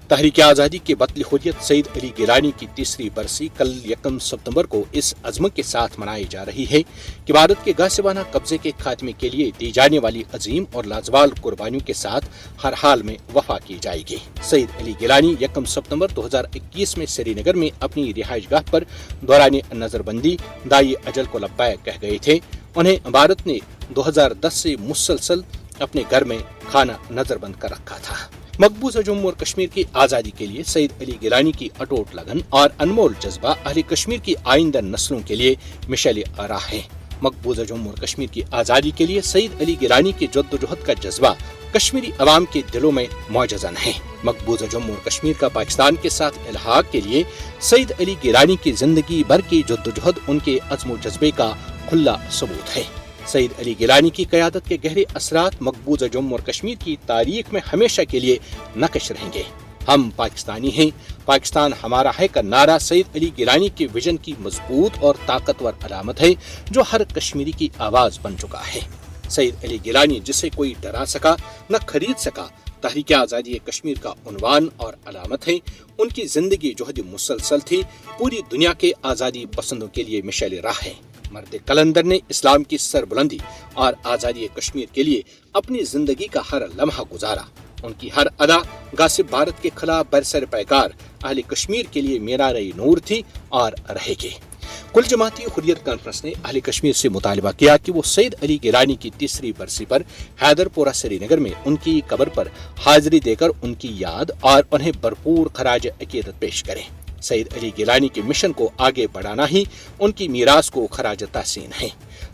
تحریک آزادی کے بطل حریت سعید علی گیلانی کی تیسری برسی کل 1 ستمبر کو اس عزم کے ساتھ منائی جا رہی ہے کہ بھارت کے غاصبانہ قبضے کے خاتمے کے لیے دی جانے والی عظیم اور لازوال قربانیوں کے ساتھ ہر حال میں وفا کی جائے گی۔ سعید علی گیلانی 1 ستمبر 2021 میں سری نگر میں اپنی رہائش گاہ پر دوران نظر بندی دائی اجل کو لبیک کہہ گئے تھے۔ انہیں بھارت نے 2010 سے مسلسل اپنے گھر میں کھانا نظر بند کر رکھا تھا۔ مقبوضہ جموں اور کشمیر کی آزادی کے لیے سعید علی گیلانی کی اٹوٹ لگن اور انمول جذبہ اہل کشمیر کی آئندہ نسلوں کے لیے مشعل راہ ہے۔ مقبوضہ جموں اور کشمیر کی آزادی کے لیے سعید علی گیلانی کی جدوجہد کا جذبہ کشمیری عوام کے دلوں میں معجزن ہے۔ مقبوضہ جموں اور کشمیر کا پاکستان کے ساتھ الحاق کے لیے سعید علی گیلانی کی زندگی بھر کی جدوجہد ان کے عزم و جذبے کا کھلا ثبوت ہے۔ سعید علی گیلانی کی قیادت کے گہرے اثرات مقبوضہ جموں اور کشمیر کی تاریخ میں ہمیشہ کے لیے نقش رہیں گے۔ ہم پاکستانی ہیں، پاکستان ہمارا ہے کا نعرہ سعید علی گیلانی کے ویژن کی مضبوط اور طاقتور علامت ہے جو ہر کشمیری کی آواز بن چکا ہے۔ سعید علی گیلانی جسے کوئی ڈرا سکا نہ خرید سکا، تحریک آزادی کشمیر کا عنوان اور علامت ہے۔ ان کی زندگی جہد مسلسل تھی، پوری دنیا کے آزادی پسندوں کے لیے مشعل راہ ہے۔ مرد کلندر نے اسلام کی سربلندی اور آزادی کشمیر کے لیے اپنی زندگی کا ہر لمحہ گزارا۔ ان کی ہر ادا غاصب بھارت کے خلاف برسر پیکار اہل کشمیر کے لیے معراج نور تھی اور رہے گی۔ کل جماعتی حریت کانفرنس نے اہل کشمیر سے مطالبہ کیا کہ وہ سعید علی گیلانی کی تیسری برسی پر حیدر پورہ سری نگر میں ان کی قبر پر حاضری دے کر ان کی یاد اور انہیں بھرپور خراج عقیدت پیش کریں۔ سعید علی گیلانی کے مشن کو آگے بڑھانا ہی ان کی میراث کو خراج تحسین ہے۔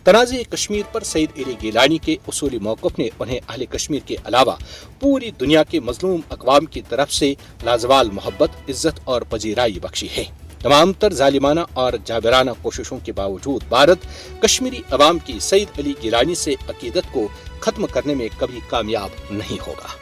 تنازع کشمیر پر سعید علی گیلانی کے اصولی موقف نے انہیں اہل کشمیر کے علاوہ پوری دنیا کے مظلوم اقوام کی طرف سے لازوال محبت، عزت اور پذیرائی بخشی ہے۔ تمام تر ظالمانہ اور جابرانہ کوششوں کے باوجود بھارت کشمیری عوام کی سعید علی گیلانی سے عقیدت کو ختم کرنے میں کبھی کامیاب نہیں ہوگا۔